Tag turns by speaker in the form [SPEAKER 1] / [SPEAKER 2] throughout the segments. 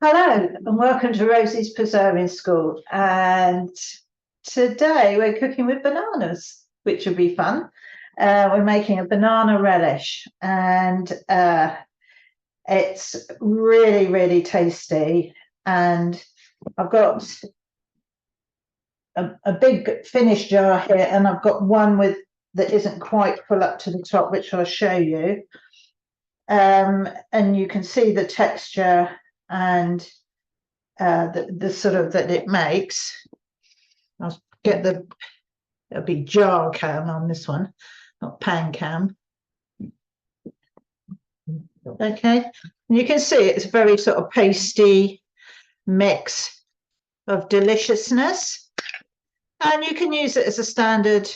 [SPEAKER 1] Hello and welcome to Rosie's Preserving School. And today we're cooking with bananas, which will be fun. We're making a banana relish, and it's really, really tasty. And I've got a big finish jar here, and I've got one that isn't quite full up to the top, which I'll show you. And you can see the texture and the sort of that it makes. I'll get it'll be jar cam on this one, not pan cam. Okay, and you can see it's a very sort of pasty mix of deliciousness, and you can use it as a standard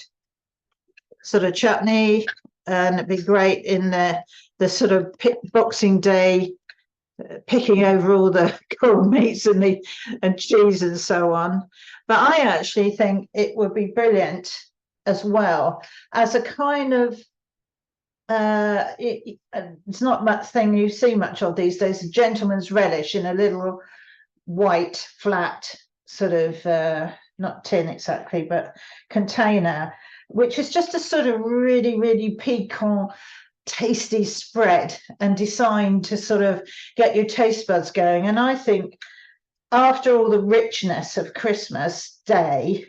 [SPEAKER 1] sort of chutney, and it'd be great in the sort of Boxing Day, picking over all the cold meats and cheese and so on. But I actually think it would be brilliant as well as a kind of it's not much thing you see much of these days, a gentleman's relish in a little white flat sort of not tin exactly, but container, which is just a sort of really, really piquant, tasty spread and designed to sort of get your taste buds going. And I think after all the richness of Christmas Day,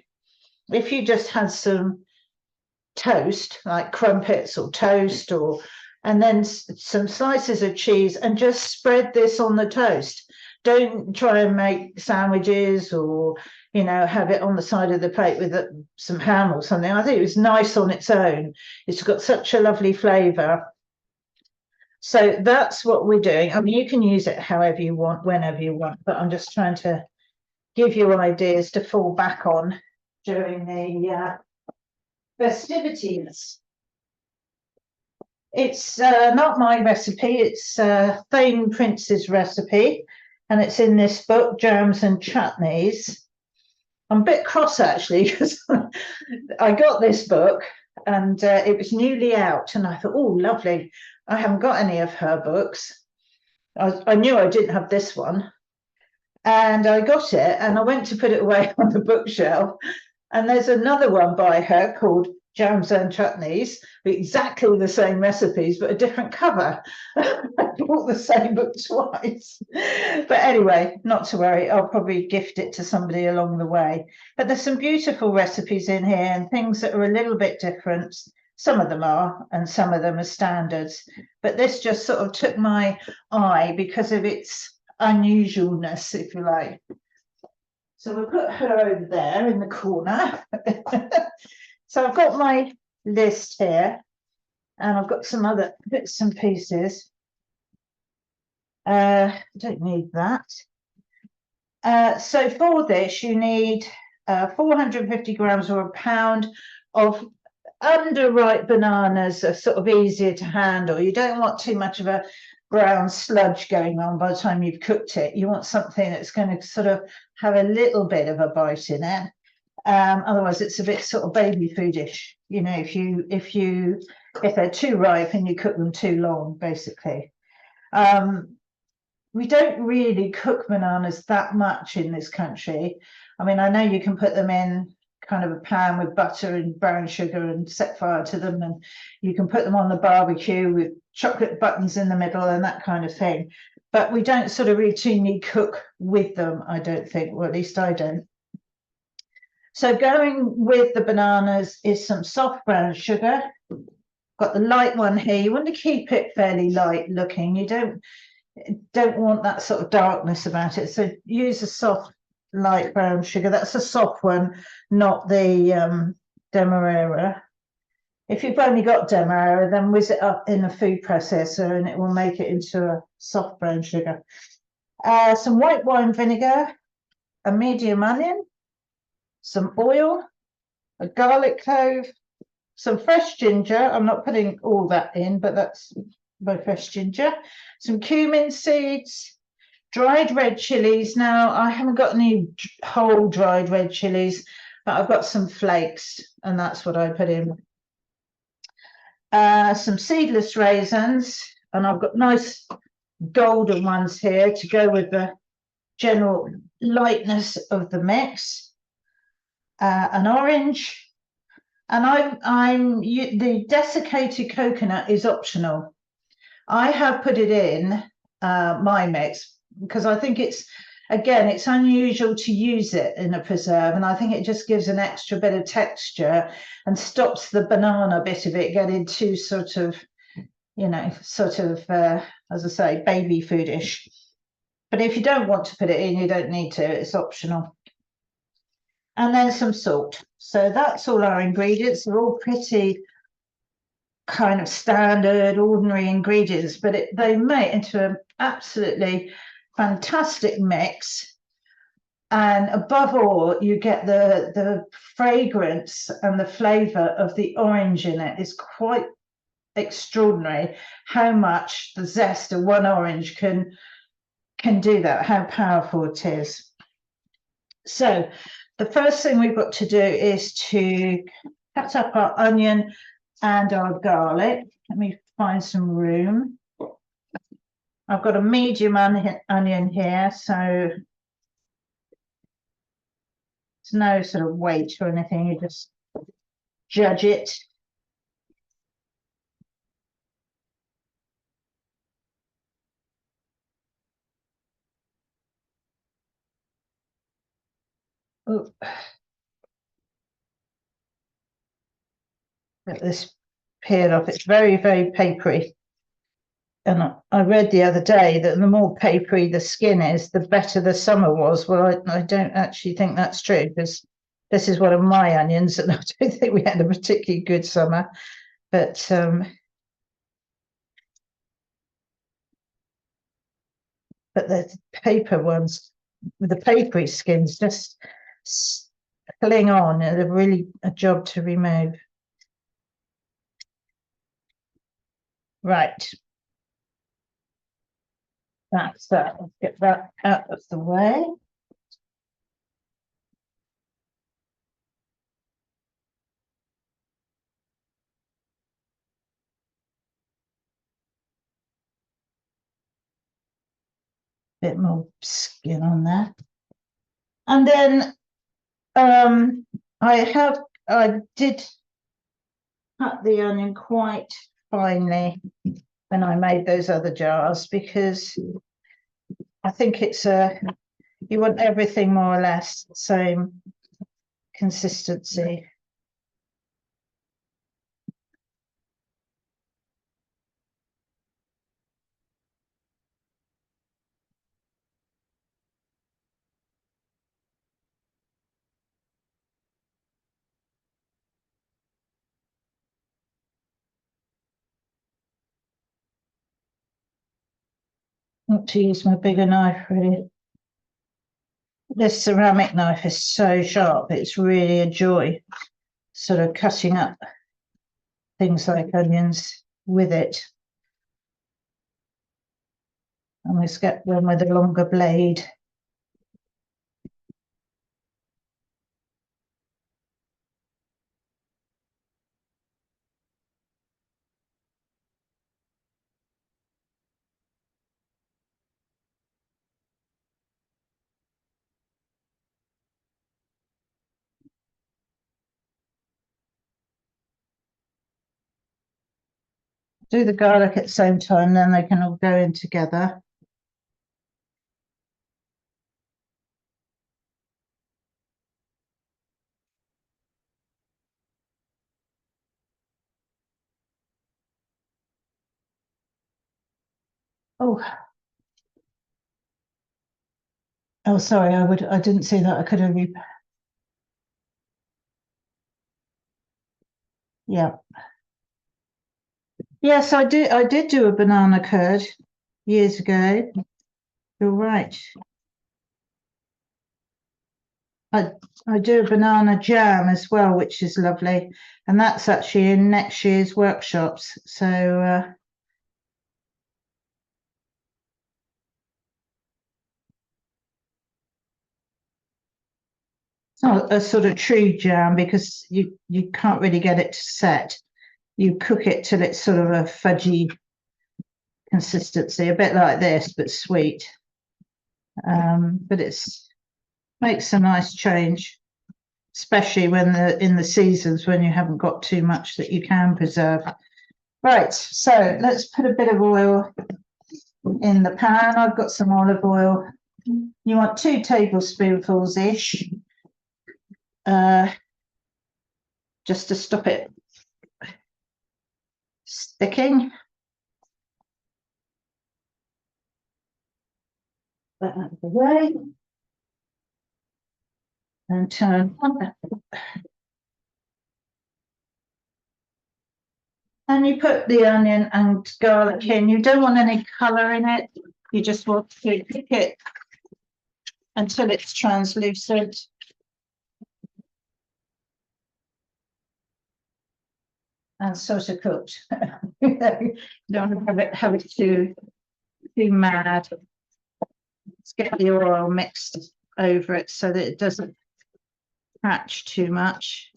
[SPEAKER 1] if you just had some toast, like crumpets or toast, and then some slices of cheese, and just spread this on the toast. Don't try and make sandwiches or have it on the side of the plate with some ham or something. I think it was nice on its own. It's got such a lovely flavour. So that's what we're doing. I mean, you can use it however you want, whenever you want, but I'm just trying to give you ideas to fall back on during the festivities. It's not my recipe, it's Thane Prince's recipe, and it's in this book, Jams and Chutneys. I'm a bit cross actually, because I got this book and it was newly out, and I thought, oh, lovely. I haven't got any of her books. I knew I didn't have this one. And I got it and I went to put it away on the bookshelf. And there's another one by her called Jams and Chutneys, with exactly the same recipes, but a different cover. I bought the same book twice. But anyway, not to worry, I'll probably gift it to somebody along the way. But there's some beautiful recipes in here and things that are a little bit different. Some of them are, and some of them are standards. But this just sort of took my eye because of its unusualness, if you like. So we'll put her over there in the corner. So I've got my list here, and I've got some other bits and pieces. I don't need that. So for this, you need 450 grams or a pound of underripe bananas. Are sort of easier to handle. You don't want too much of a brown sludge going on by the time you've cooked it. You want something that's going to sort of have a little bit of a bite in it. Otherwise it's a bit sort of baby foodish, if they're too ripe and you cook them too long, basically. We don't really cook bananas that much in this country. I mean, I know you can put them in kind of a pan with butter and brown sugar and set fire to them, and you can put them on the barbecue with chocolate buttons in the middle and that kind of thing, but we don't sort of routinely cook with them, I don't think, or at least I don't. So going with the bananas is some soft brown sugar. Got the light one here. You want to keep it fairly light looking. You don't want that sort of darkness about it, so use a soft light brown sugar. That's a soft one, not the demerara. If you've only got demerara, then whiz it up in a food processor and it will make it into a soft brown sugar. Some white wine vinegar, a medium onion, some oil, a garlic clove, some fresh ginger. I'm not putting all that in, but that's my fresh ginger. Some cumin seeds, dried red chilies. Now, I haven't got any whole dried red chilies, but I've got some flakes, and that's what I put in. Some seedless raisins, and I've got nice golden ones here to go with the general lightness of the mix. An orange, and the desiccated coconut is optional. I have put it in my mix because I think it's unusual to use it in a preserve, and I think it just gives an extra bit of texture and stops the banana bit of it getting too sort of, as I say, baby foodish. But if you don't want to put it in, you don't need to, it's optional. And then some salt. So that's all our ingredients. They're all pretty kind of standard, ordinary ingredients, but they make into an absolutely fantastic mix. And above all, you get the fragrance and the flavor of the orange in it. Is quite extraordinary how much the zest of one orange can do that, how powerful it is. So the first thing we've got to do is to cut up our onion and our garlic. Let me find some room. I've got a medium onion here, so it's no sort of weight or anything, you just judge it. Oh. Get this peeled off. It's very, very papery. And I read the other day that the more papery the skin is, the better the summer was. Well, I don't actually think that's true, because this is one of my onions, and I don't think we had a particularly good summer. But the paper ones, with the papery skins, just cling on, and they're really a job to remove. Right. That's that. Let's get that out of the way. Bit more skin on there. And then I did cut the onion quite finely when I made those other jars, because I think you want everything more or less the same consistency. Want to use my bigger knife, really. This ceramic knife is so sharp, it's really a joy sort of cutting up things like onions with it. And let's get one with a longer blade. Do the garlic at the same time, then they can all go in together. Oh, sorry, I didn't see that. I could have yeah. Yes, I did do a banana curd years ago. You're right. I do a banana jam as well, which is lovely, and that's actually in next year's workshops. So it's not a sort of true jam, because you can't really get it to set. You cook it till it's sort of a fudgy consistency, a bit like this, but sweet. But it's makes a nice change, especially when in the seasons when you haven't got too much that you can preserve. Right, so let's put a bit of oil in the pan. I've got some olive oil. You want 2 tablespoonfuls ish, just to stop it sticking. That out of the way and turn on. And you put the onion and garlic in. You don't want any colour in it. You just want to cook it until it's translucent. And sort of cooked. You don't have it too mad. Let's get the oil mixed over it so that it doesn't catch too much.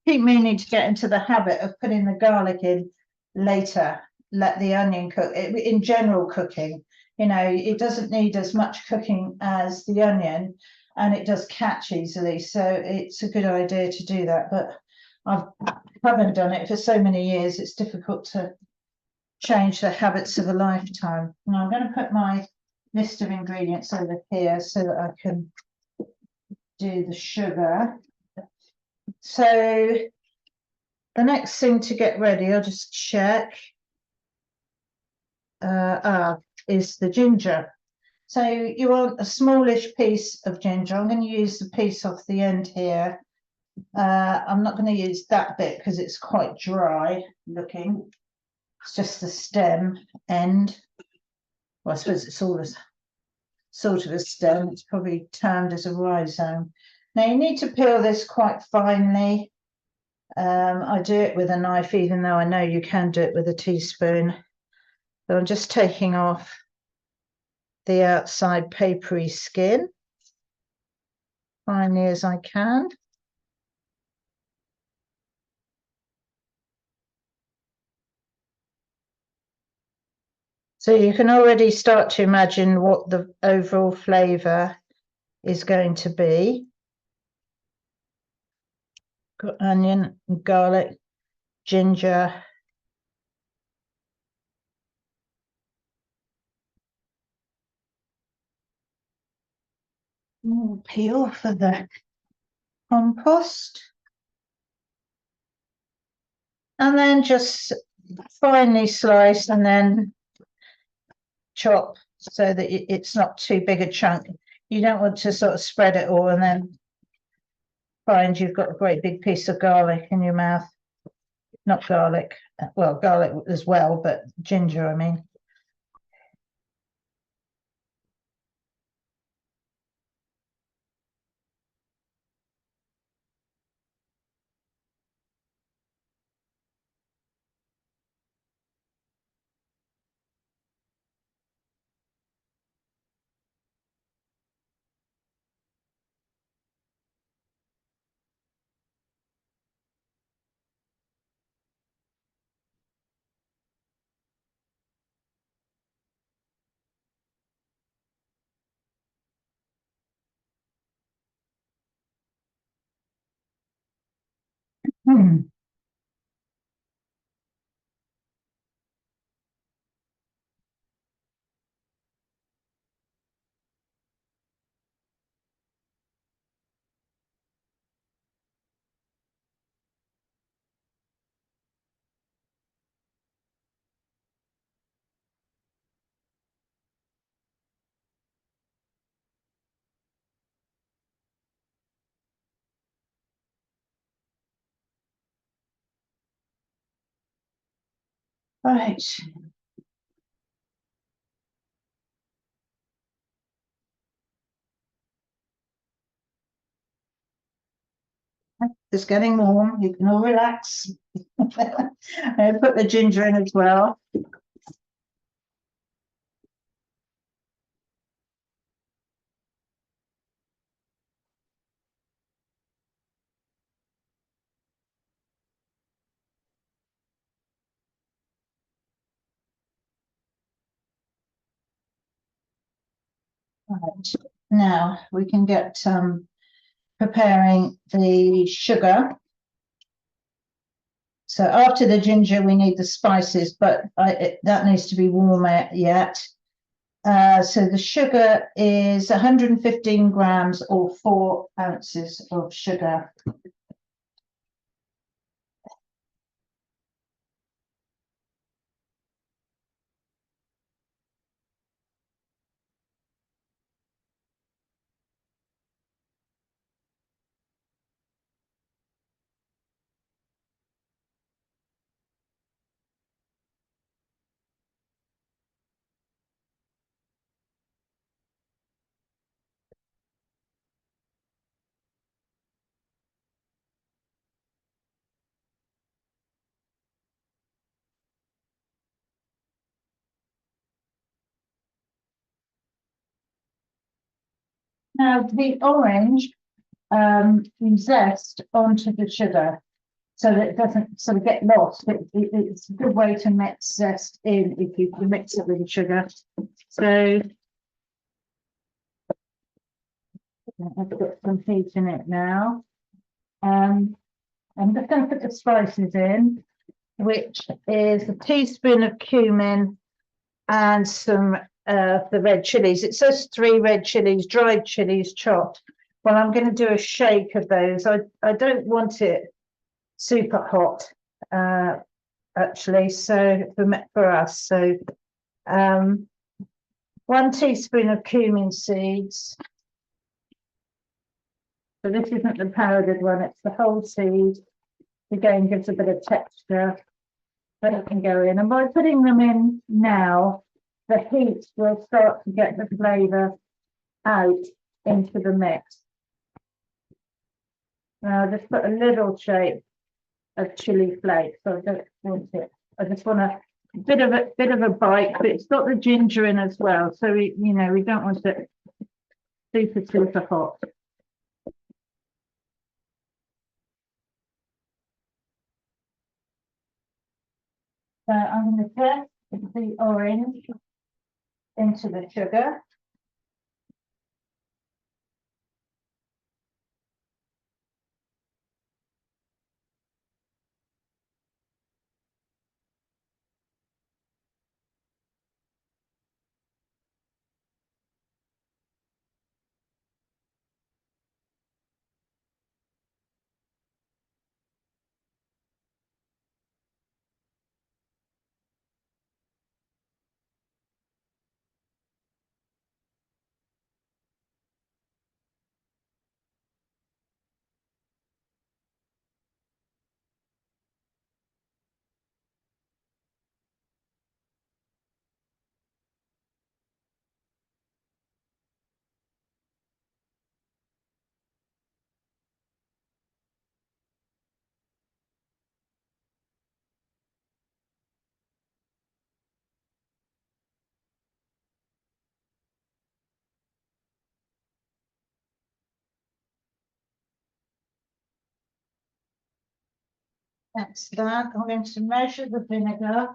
[SPEAKER 1] Keep meaning to get into the habit of putting the garlic in later. Let the onion cook. In general cooking, you know, it doesn't need as much cooking as the onion, and it does catch easily. So it's a good idea to do that. But I haven't done it for so many years. It's difficult to change the habits of a lifetime. Now I'm going to put my list of ingredients over here so that I can do the sugar. So the next thing to get ready, I'll just check, is the ginger. So you want a smallish piece of ginger. I'm going to use the piece off the end here. I'm not going to use that bit because it's quite dry looking. It's just the stem end. Well, I suppose it's all as sort of a stem. It's probably termed as a rhizome. Now you need to peel this quite finely. I do it with a knife, even though I know you can do it with a teaspoon. So I'm just taking off the outside papery skin finely as I can. So you can already start to imagine what the overall flavour is going to be. Got onion, garlic, ginger. Peel for the compost. And then just finely slice and then chop so that it's not too big a chunk. You don't want to sort of spread it all and then find you've got a great big piece of garlic in your mouth. Not garlic, well, garlic as well, but ginger, I mean. Hmm. Right. It's getting warm. You can all relax. I put the ginger in as well. Right. Now we can get preparing the sugar. So after the ginger, we need the spices, but that needs to be warmer yet. So the sugar is 115 grams or 4 ounces of sugar. Now the orange, we zest onto the sugar so that it doesn't sort of get lost. It's a good way to mix zest in if you mix it with the sugar. So I've got some heat in it now. I'm just going to put the spices in, which is a teaspoon of cumin and some of the red chilies. It says 3 red chilies, dried chilies chopped. Well, I'm going to do a shake of those. I don't want it super hot, actually, so for us. So 1 teaspoon of cumin seeds. So this isn't the powdered one, it's the whole seed. Again, gives a bit of texture. But it can go in. And by putting them in now, the heat will start to get the flavour out into the mix. Now just put a little shake of chili flakes. So I don't want it. I just want a bit of a bite, but it's got the ginger in as well. So we don't want it super hot. So I'm going to press the orange into the sugar. That's that. I'm going to measure the vinegar,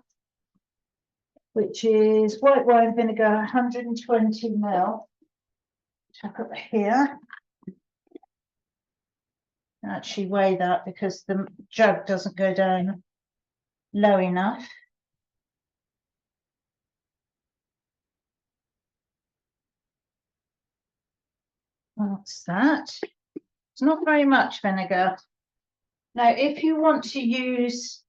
[SPEAKER 1] which is white wine vinegar, 120 ml. Chuck it here. Actually weigh that because the jug doesn't go down low enough. That's that. It's not very much vinegar. Now, if you want to use,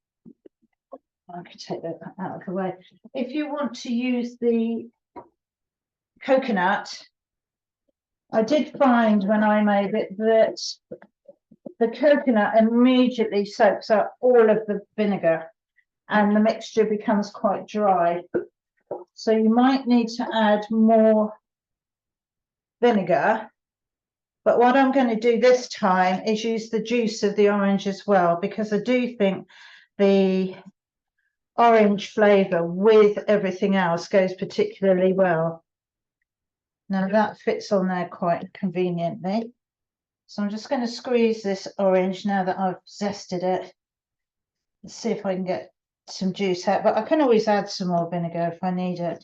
[SPEAKER 1] I could take that out of the way. If you want to use the coconut, I did find when I made it that the coconut immediately soaks up all of the vinegar and the mixture becomes quite dry. So you might need to add more vinegar. But what I'm going to do this time is use the juice of the orange as well, because I do think the orange flavour with everything else goes particularly well. Now that fits on there quite conveniently. So I'm just going to squeeze this orange now that I've zested it. Let's see if I can get some juice out, but I can always add some more vinegar if I need it.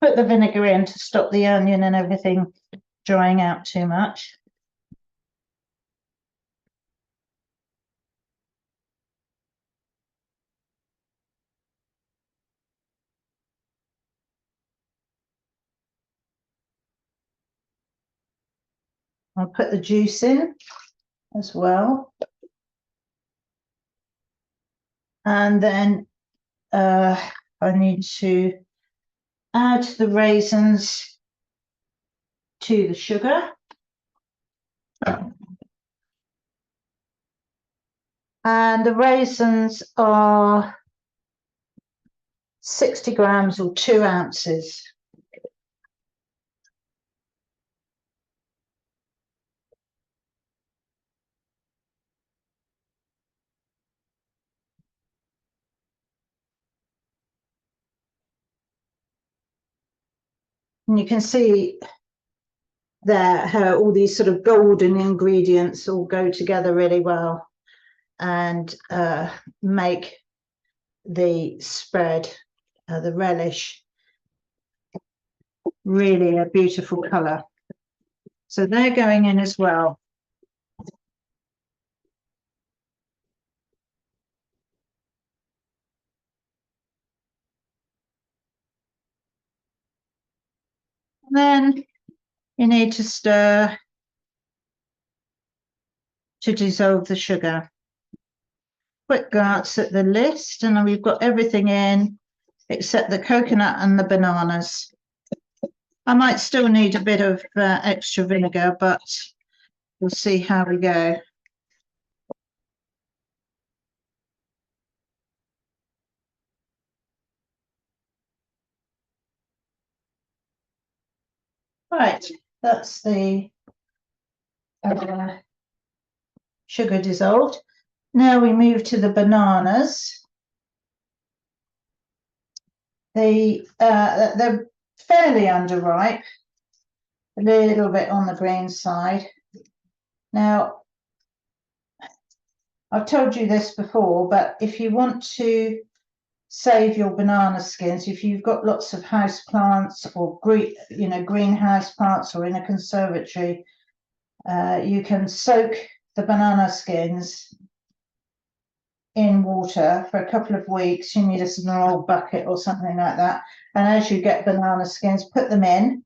[SPEAKER 1] put the vinegar in to stop the onion and everything drying out too much. I'll put the juice in as well. And then I need to add the raisins to the sugar. And the raisins are 60 grams or 2 ounces. And you can see there how all these sort of golden ingredients all go together really well and make the spread, the relish, really a beautiful colour. So they're going in as well. And then you need to stir to dissolve the sugar. Quick glance at the list, and we've got everything in except the coconut and the bananas. I might still need a bit of extra vinegar, but we'll see how we go. Right, that's the sugar dissolved. Now we move to the bananas. They're fairly underripe, a little bit on the green side. Now, I've told you this before, but if you want to save your banana skins, if you've got lots of house plants or greenhouse plants or in a conservatory, you can soak the banana skins in water for a couple of weeks. You need a small bucket or something like that. And as you get banana skins, put them in,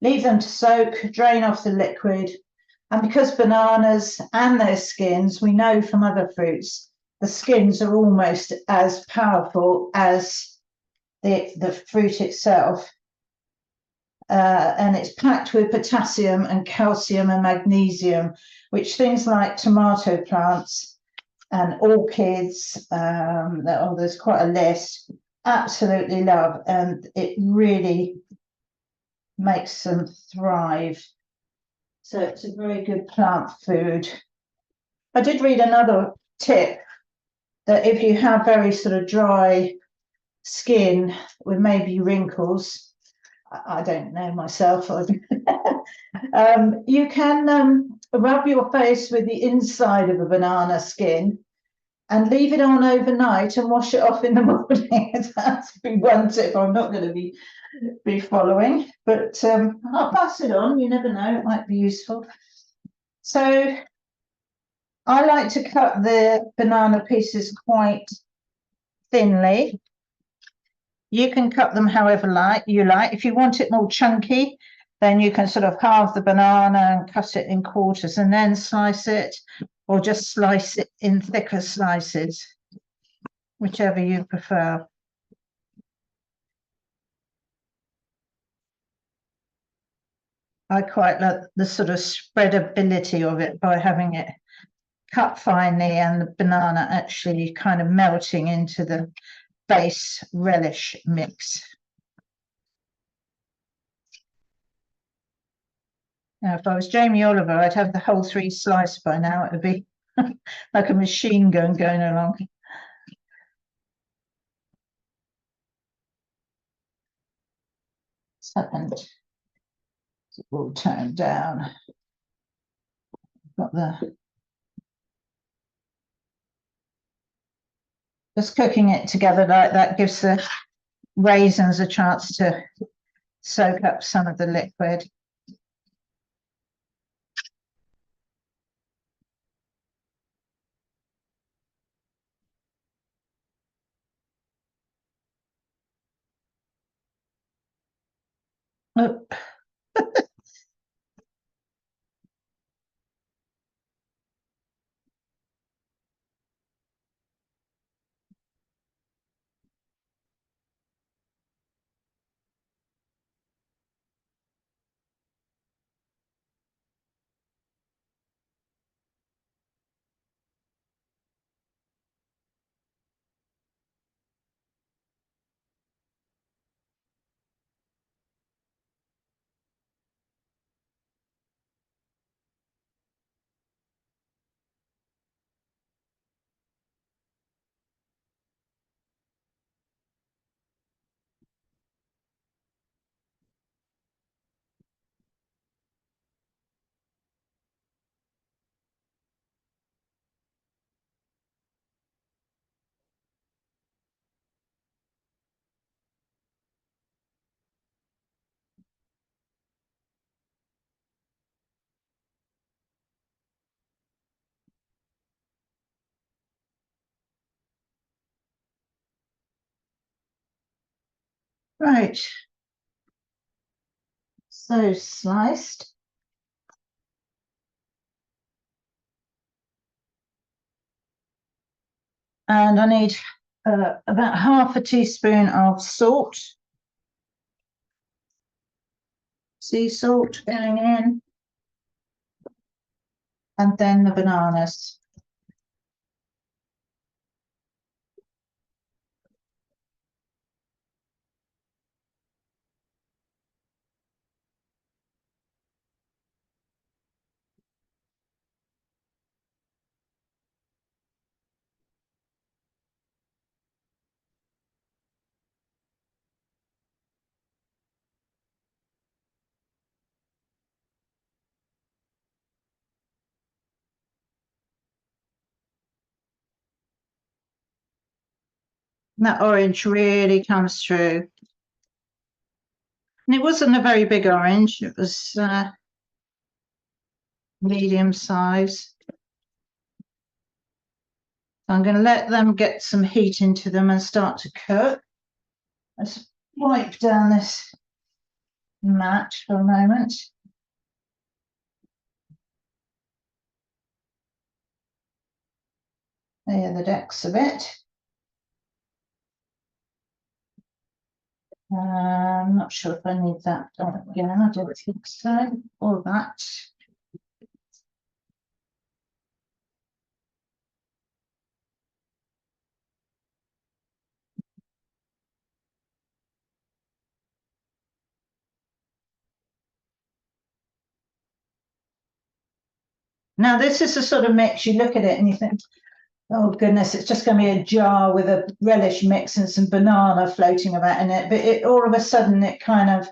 [SPEAKER 1] leave them to soak, drain off the liquid. And because bananas and their skins, we know from other fruits, the skins are almost as powerful as the fruit itself. And it's packed with potassium and calcium and magnesium, which things like tomato plants and orchids, there's quite a list, absolutely love, and it really makes them thrive. So it's a very good plant food. I did read another tip that if you have very sort of dry skin with maybe wrinkles, I don't know myself, you can rub your face with the inside of a banana skin and leave it on overnight and wash it off in the morning. That's one tip I'm not going to be following, but I'll pass it on. You never know, it might be useful. So I like to cut the banana pieces quite thinly. You can cut them however you like. If you want it more chunky, then you can sort of halve the banana and cut it in quarters and then slice it, or just slice it in thicker slices, whichever you prefer. I quite like the sort of spreadability of it by having it cut finely and the banana actually kind of melting into the base relish mix. Now, if I was Jamie Oliver, I'd have the whole 3 sliced by now. It would be like a machine gun going along. What's happened? It will turn down. Got the just cooking it together like that gives the raisins a chance to soak up some of the liquid. Oh. Right, so sliced. And I need about half a teaspoon of salt, sea salt going in, and then the bananas. And that orange really comes through. And it wasn't a very big orange, it was medium size. So I'm going to let them get some heat into them and start to cook. Let's wipe down this mat for a moment. There are the decks of it. I'm not sure if I need that again. I don't think so. Or that. Now, this is the sort of mix you look at it and you think, oh goodness, it's just going to be a jar with a relish mix and some banana floating about in it. But it all of a sudden it kind of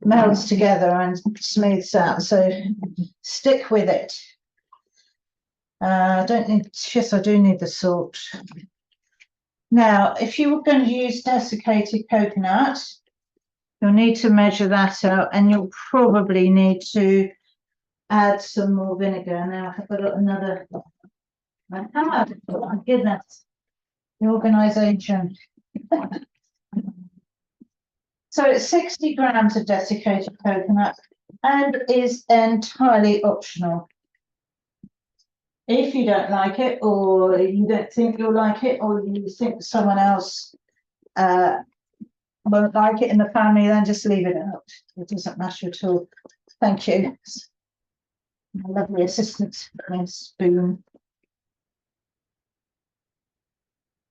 [SPEAKER 1] melds together and smooths out. So stick with it. I don't need, yes, I do need the salt. Now, if you were going to use desiccated coconut, you'll need to measure that out and you'll probably need to add some more vinegar. Now, I've got another. Oh my goodness, the organisation. So it's 60 grams of desiccated coconut and is entirely optional. If you don't like it, or you don't think you'll like it, or you think someone else won't like it in the family, then just leave it out. It doesn't matter at all. Thank you. My lovely assistant, my spoon.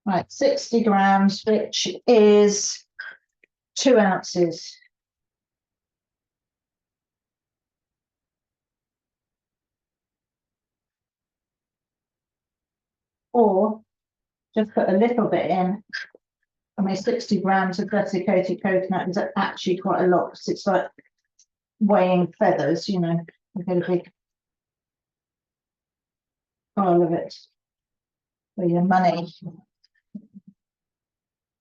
[SPEAKER 1] Right, 60 grams, which is 2 ounces. Or just put a little bit in. I mean, 60 grams of desiccated coconut is actually quite a lot because it's like weighing feathers, you know. You get a big pile of it for your money.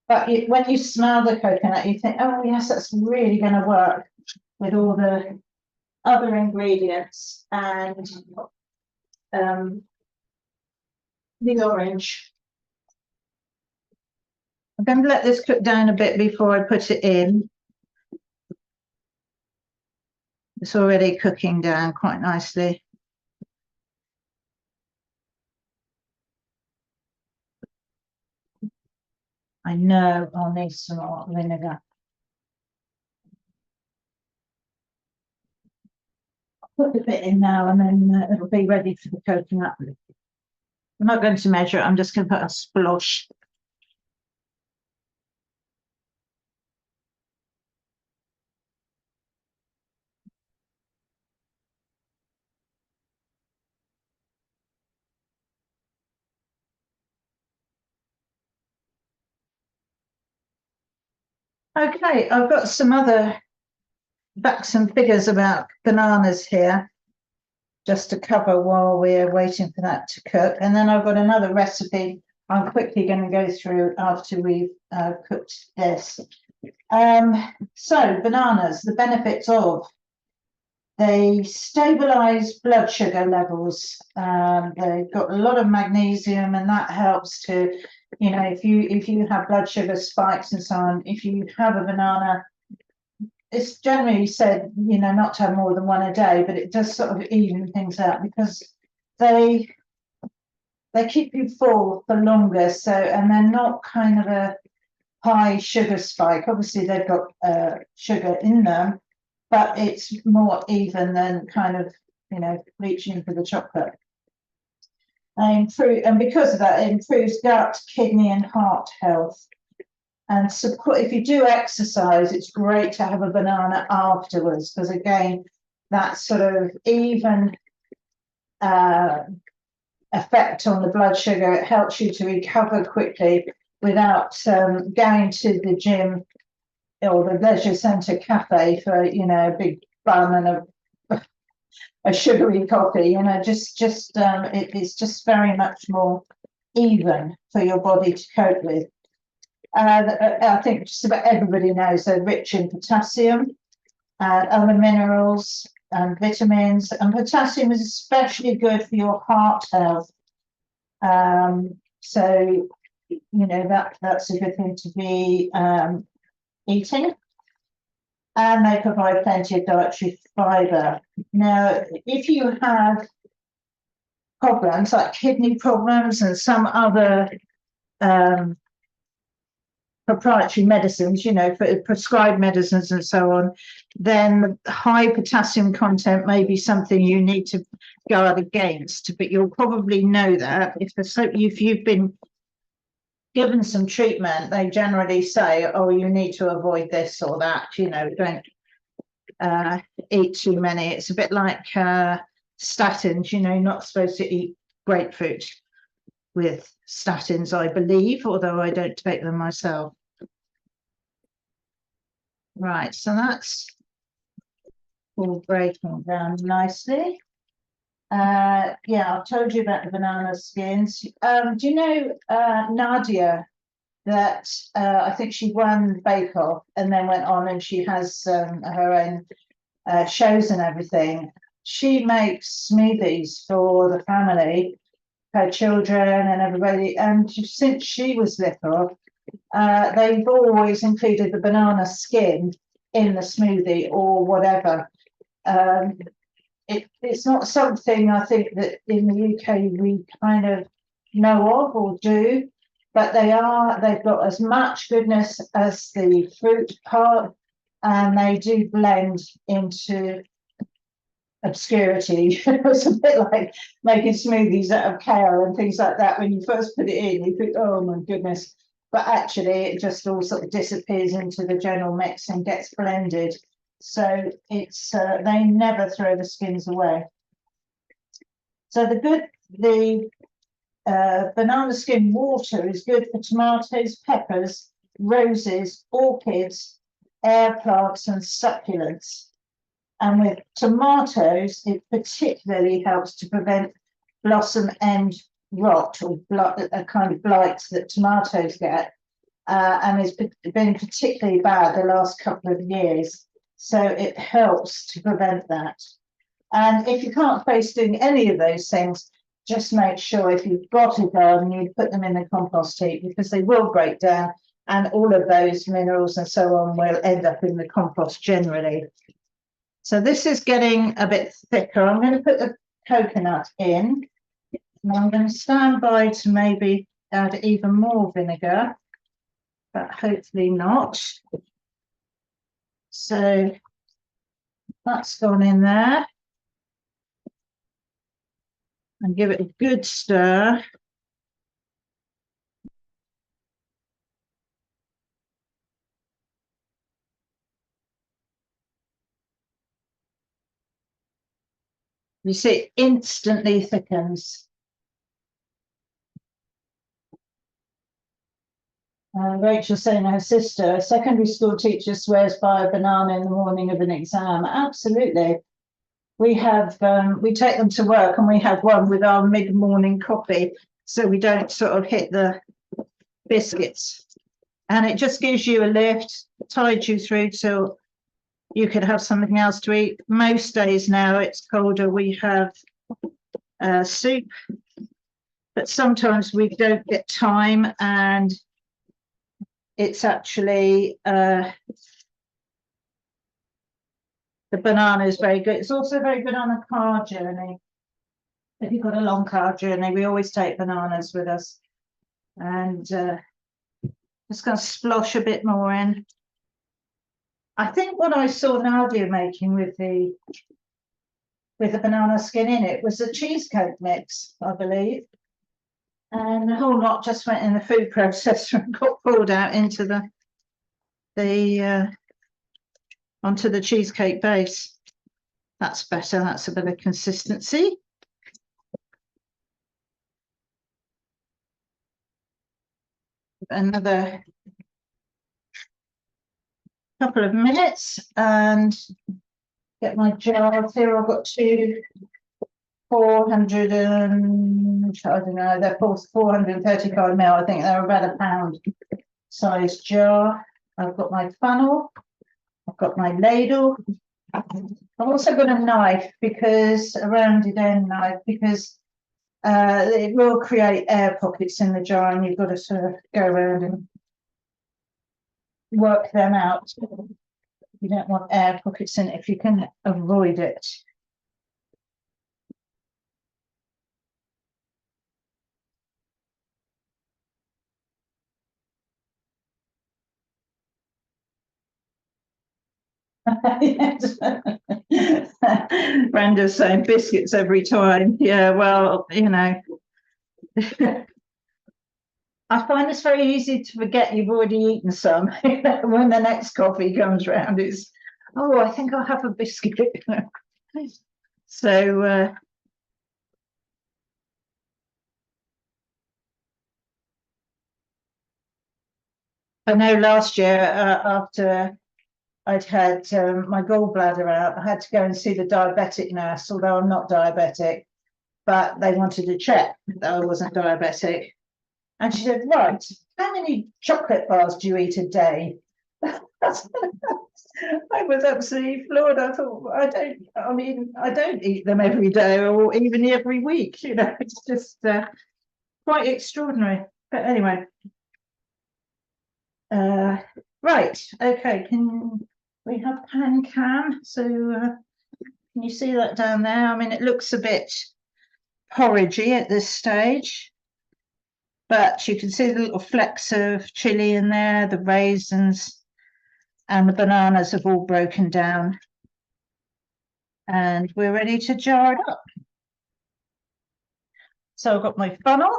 [SPEAKER 1] But when you smell the coconut, you think, oh yes, that's really going to work with all the other ingredients and the orange. I'm going to let this cook down a bit before I put it in. It's already cooking down quite nicely. I know I'll need some more vinegar. I'll put a bit in now and then it'll be ready for the coconut. I'm not going to measure it, I'm just going to put a splosh. Okay, I've got some other facts and figures about bananas here, just to cover while we're waiting for that to cook. And then I've got another recipe I'm quickly going to go through after we've cooked this. So bananas, the benefits of, they stabilize blood sugar levels. They've got a lot of magnesium, and that helps to, you know, if you have blood sugar spikes and so on, if you have a banana, it's generally said, you know, not to have more than one a day, but it does sort of even things out because they keep you full for longer. So, and they're not kind of a high sugar spike. Obviously, they've got sugar in them, but it's more even than kind of, you know, reaching for the chocolate. And because of that, it improves gut, kidney, and heart health. And support, if you do exercise, it's great to have a banana afterwards, because again, that sort of even effect on the blood sugar, it helps you to recover quickly without going to the gym or the leisure centre cafe for, you know, a big bun and a sugary coffee. You know, it's just very much more even for your body to cope with. I think just about everybody knows they're rich in potassium, other minerals and vitamins, and potassium is especially good for your heart health. So, you know, that's a good thing to be eating. And they provide plenty of dietary fibre. Now, if you have problems like kidney problems and some other proprietary medicines, you know, for prescribed medicines and so on, then high potassium content may be something you need to guard against. But you'll probably know that if you've been given some treatment, they generally say, oh, you need to avoid this or that, you know, don't eat too many. It's a bit like statins, you know, you're not supposed to eat grapefruit with statins, I believe, although I don't take them myself. Right, so that's all breaking down nicely. Yeah, I've told you about the banana skins. Do you know Nadia, that I think she won Bake Off and then went on and she has her own shows and everything. She makes smoothies for the family, her children and everybody. And since she was little, they've always included the banana skin in the smoothie or whatever. It's not something I think that in the UK we kind of know of or do, but they've got as much goodness as the fruit part, and they do blend into obscurity. It's a bit like making smoothies out of kale and things like that. When you first put it in, you think, oh my goodness, but actually it just all sort of disappears into the general mix and gets blended. So it's they never throw the skins away. So the banana skin water is good for tomatoes, peppers, roses, orchids, air plants, and succulents. And with tomatoes, it particularly helps to prevent blossom end rot, or a kind of blight that tomatoes get. and it's been particularly bad the last couple of years. So it helps to prevent that. And if you can't face doing any of those things, just make sure if you've got a garden, you put them in the compost heap because they will break down and all of those minerals and so on will end up in the compost generally. So this is getting a bit thicker. I'm going to put the coconut in and I'm going to stand by to maybe add even more vinegar, but hopefully not. So that's gone in there. And give it a good stir. You see, it instantly thickens. Rachel saying her sister, a secondary school teacher, swears by a banana in the morning of an exam. Absolutely. We have, we take them to work and we have one with our mid-morning coffee so we don't sort of hit the biscuits. And it just gives you a lift, tides you through till you could have something else to eat. Most days now it's colder, we have soup, but sometimes we don't get time and it's actually the banana is very good. It's also very good on a car journey. If you've got a long car journey, we always take bananas with us. And just going to splosh a bit more in. I think what I saw Nadia making with the banana skin in it was a cheesecake mix, I believe. And the whole lot just went in the food processor and got poured out into the onto the cheesecake base. That's better. That's a bit of consistency. Another couple of minutes and get my jars here. I've got two 400 and I don't know, they're 435 ml. I think they're about a pound size jar. I've got my funnel. I've got my ladle. I've also got a knife because a rounded end knife because it will create air pockets in the jar and you've got to sort of go around and work them out. You don't want air pockets in it if you can avoid it. Branda's saying biscuits every time. Yeah, well, you know. I find it's very easy to forget you've already eaten some when the next coffee comes round. It's, oh, I think I'll have a biscuit. So I know last year after I'd had my gallbladder out, I had to go and see the diabetic nurse, although I'm not diabetic, but they wanted to check that I wasn't diabetic. And she said, right, how many chocolate bars do you eat a day? I was absolutely floored. I thought, I don't eat them every day or even every week. You know, it's just quite extraordinary. But anyway, right, okay, can we have pan can? So can you see that down there? I mean, it looks a bit porridgey at this stage. But you can see the little flecks of chili in there, the raisins and the bananas have all broken down. And we're ready to jar it up. So I've got my funnel,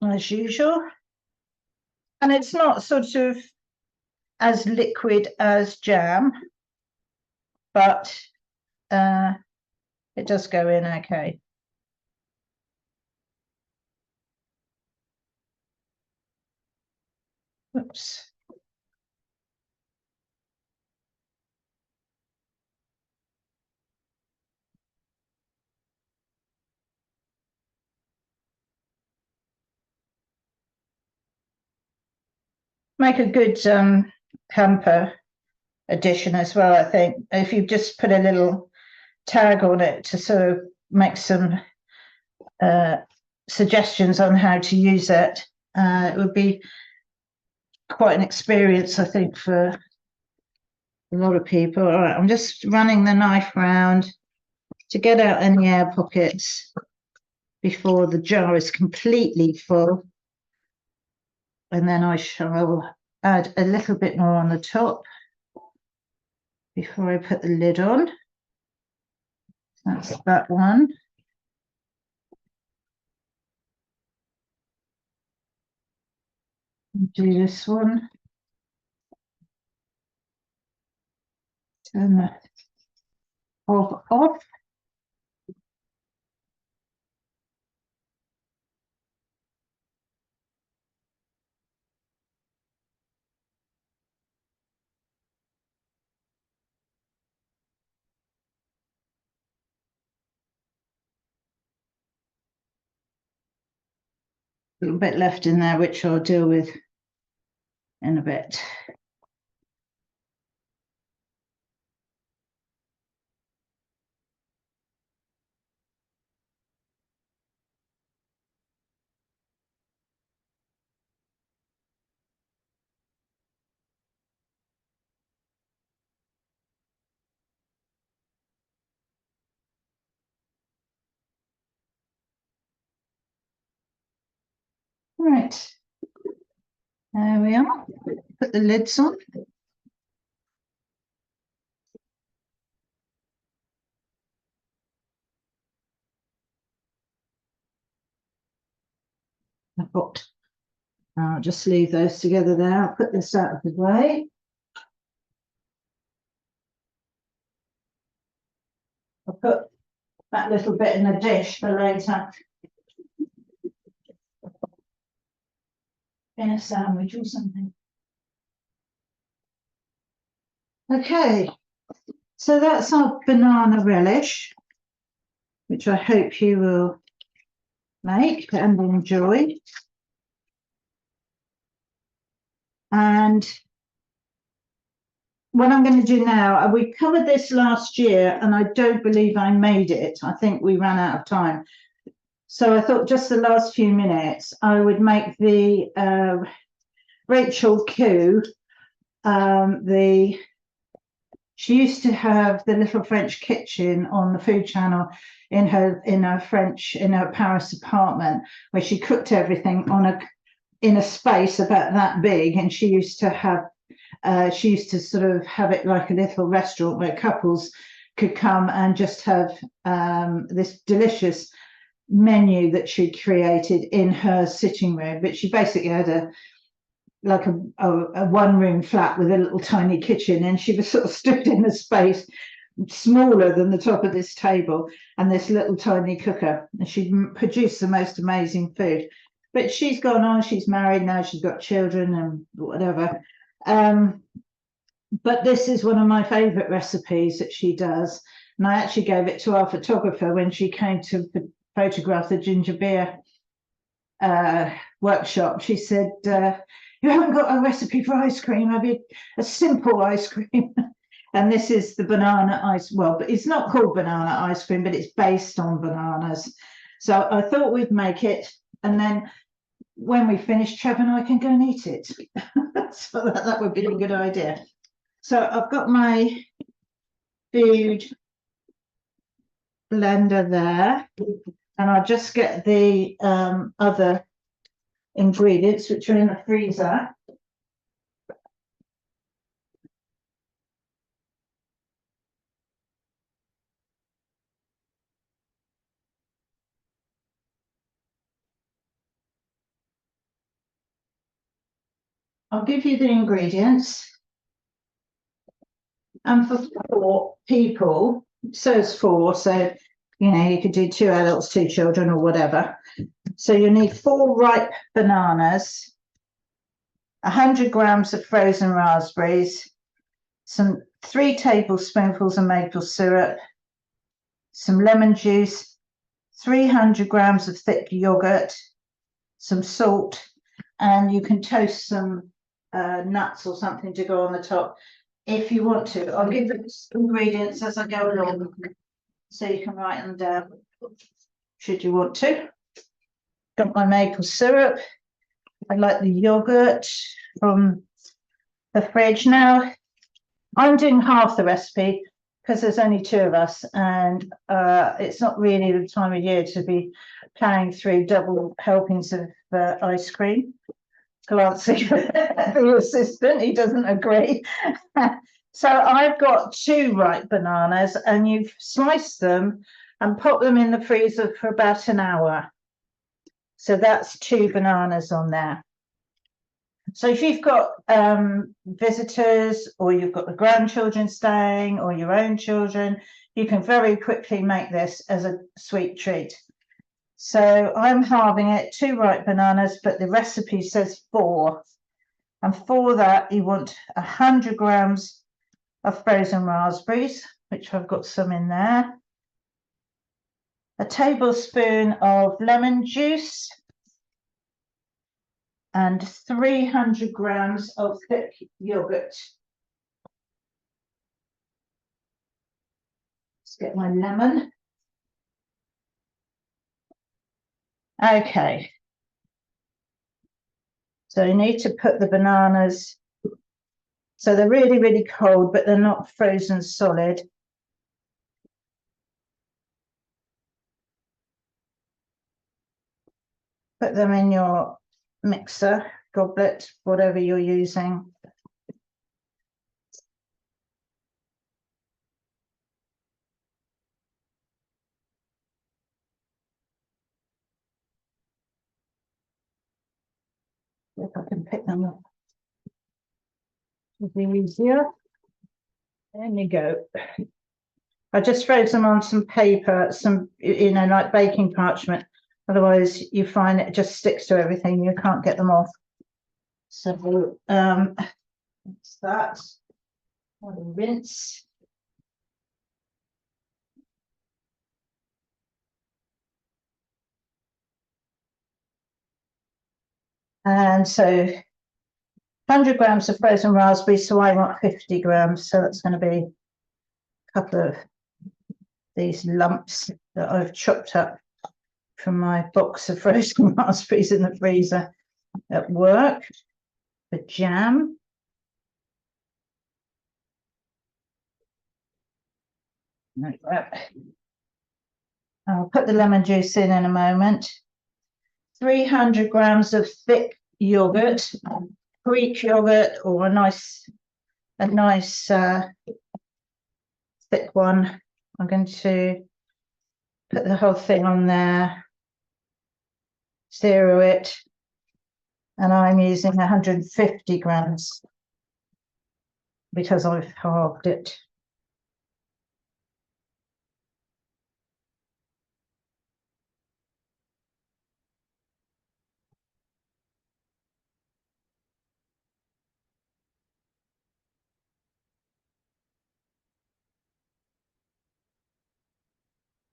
[SPEAKER 1] as usual. And it's not sort of as liquid as jam, but it does go in okay. Oops. make a good hamper addition as well, I think. If you just put a little tag on it to sort of make some suggestions on how to use it, it would be quite an experience, I think, for a lot of people. All right, I'm just running the knife round to get out any air pockets before the jar is completely full. And then I shall add a little bit more on the top before I put the lid on. That's that one. Do this one. Turn the off. A little bit left in there, which I'll deal with in a bit. Right, there we are. Put the lids on. I'll just leave those together there. I'll put this out of the way. I'll put that little bit in the dish for later. In a sandwich or something. Okay, so that's our banana relish, which I hope you will make and enjoy. And what I'm going to do now, we covered this last year and I don't believe I made it. I think we ran out of time. So I thought just the last few minutes, I would make the Rachel Koo, she used to have the little French kitchen on the Food Channel in her Paris apartment, where she cooked everything in a space about that big, and she used to sort of have it like a little restaurant where couples could come and just have this delicious menu that she created in her sitting room. But she basically had a one-room flat with a little tiny kitchen, and she was sort of stood in a space smaller than the top of this table and this little tiny cooker, and she produced the most amazing food. But she's gone on, she's married now, she's got children and whatever. But this is one of my favorite recipes that she does, and I actually gave it to our photographer when she came to photograph the ginger beer workshop. She said, you haven't got a recipe for ice cream, have you? A simple ice cream. And this is the banana ice. Well, but it's not called banana ice cream, but it's based on bananas. So I thought we'd make it, and then when we finish, Trevor and I can go and eat it. So that would be a good idea. So I've got my food blender there, and I'll just get the other ingredients, which are in the freezer. I'll give you the ingredients. And for 4 people, so it's 4, so you could do 2 adults, 2 children, or whatever. So you need 4 ripe bananas, 100 grams of frozen raspberries, 3 tablespoonfuls of maple syrup, some lemon juice, 300 grams of thick yogurt, some salt, and you can toast some nuts or something to go on the top if you want to. I'll give you the ingredients as I go along so you can write them down should you want to. Got my maple syrup. I like the yogurt from the fridge. Now I'm doing half the recipe because there's only 2 of us, and it's not really the time of year to be planning through double helpings of ice cream. Glancing at the assistant, he doesn't agree. So I've got 2 ripe bananas, and you've sliced them and put them in the freezer for about an hour. So that's 2 bananas on there. So if you've got visitors, or you've got the grandchildren staying, or your own children, you can very quickly make this as a sweet treat. So I'm halving it, 2 ripe bananas, but the recipe says 4. And for that, you want 100 grams of frozen raspberries, which I've got some in there. A tablespoon of lemon juice. And 300 grams of thick yogurt. Let's get my lemon. Okay. So you need to put the bananas, so they're really, really cold, but they're not frozen solid. Put them in your mixer, goblet, whatever you're using. If I can pick them up, it'll be easier. There you go. I just froze them on some paper, some, like baking parchment. Otherwise, you find it just sticks to everything. You can't get them off. So, that's that. I'll rinse. And so 100 grams of frozen raspberries, so I want 50 grams. So that's going to be a couple of these lumps that I've chopped up from my box of frozen raspberries in the freezer at work for jam. Like that. I'll put the lemon juice in a moment. 300 grams of thick yogurt, Greek yogurt, or a nice thick one. I'm going to put the whole thing on there, zero it, and I'm using 150 grams because I've halved it.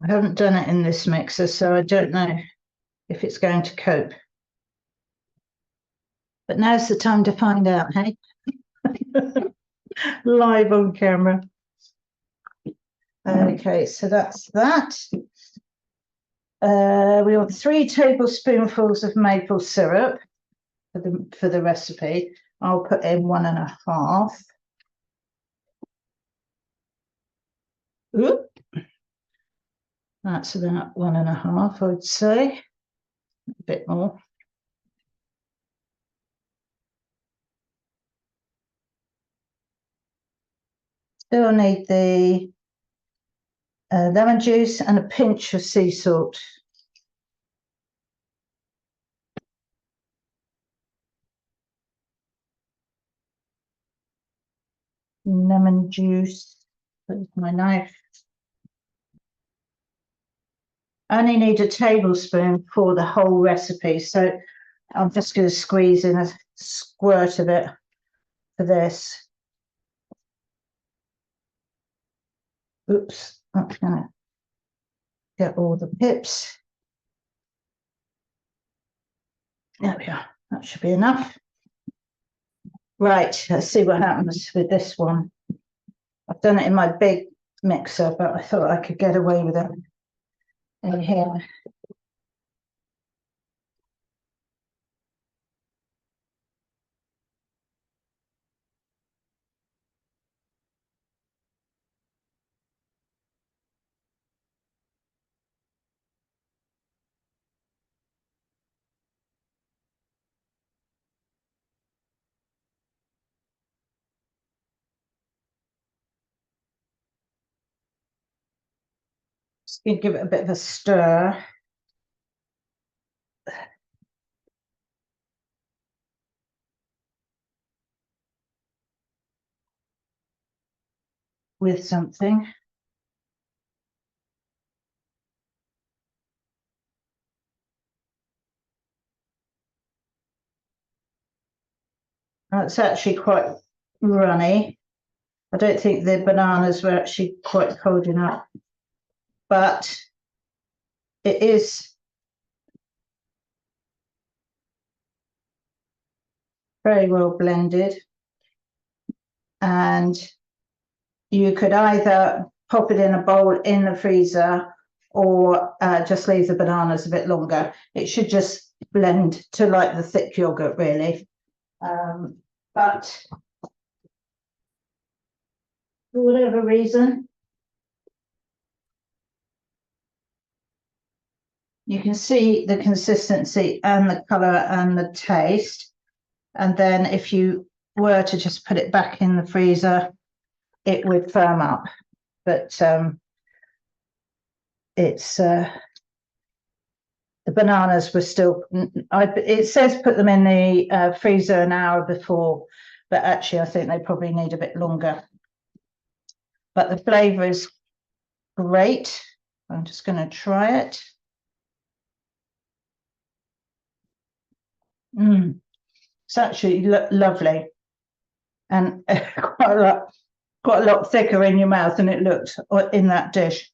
[SPEAKER 1] I haven't done it in this mixer, so I don't know if it's going to cope. But now's the time to find out, hey? Live on camera. Okay, so that's that. We want 3 tablespoonfuls of maple syrup for the recipe. I'll put in 1.5. Oop. That's about 1.5, I'd say. A bit more. Still need the lemon juice and a pinch of sea salt. Lemon juice. With my knife. I only need a tablespoon for the whole recipe, so I'm just going to squeeze in a squirt of it for this. Oops, that's going to get all the pips. There we are. That should be enough. Right, let's see what happens with this one. I've done it in my big mixer, but I thought I could get away with it in here. Just gonna give it a bit of a stir. With something. It's actually quite runny. I don't think the bananas were actually quite cold enough, but it is very well blended. And you could either pop it in a bowl in the freezer or just leave the bananas a bit longer. It should just blend to like the thick yogurt, really. But for whatever reason, you can see the consistency and the color and the taste. And then if you were to just put it back in the freezer, it would firm up. But it's the bananas were still, it says put them in the freezer an hour before, but actually I think they probably need a bit longer. But the flavor is great. I'm just going to try it. It's actually lovely and quite a lot thicker in your mouth than it looked in that dish.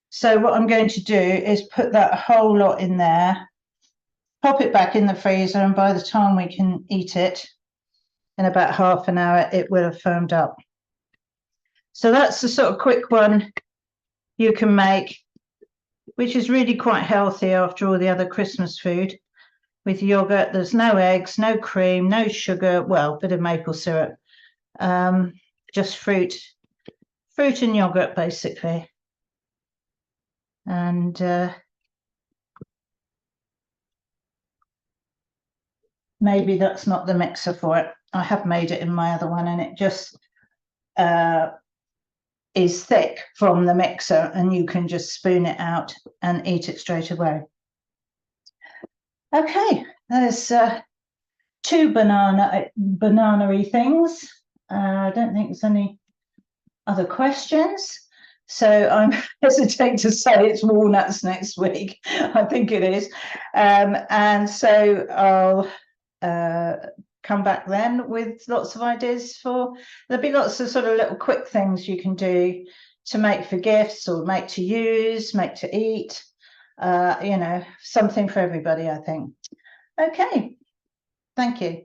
[SPEAKER 1] So what I'm going to do is put that whole lot in there, pop it back in the freezer, and by the time we can eat it in about half an hour, it will have firmed up. So that's the sort of quick one you can make, which is really quite healthy after all the other Christmas food. With yogurt, there's no eggs, no cream, no sugar, well, a bit of maple syrup, just fruit and yogurt, basically. And maybe that's not the mixer for it. I have made it in my other one, and it just is thick from the mixer, and you can just spoon it out and eat it straight away. Okay, there's two banana-y things. I don't think there's any other questions. So I'm hesitating to say it's walnuts next week. I think it is. And so I'll come back then with lots of ideas there'll be lots of sort of little quick things you can do to make for gifts or make to use, make to eat, something for everybody, I think. Okay, thank you.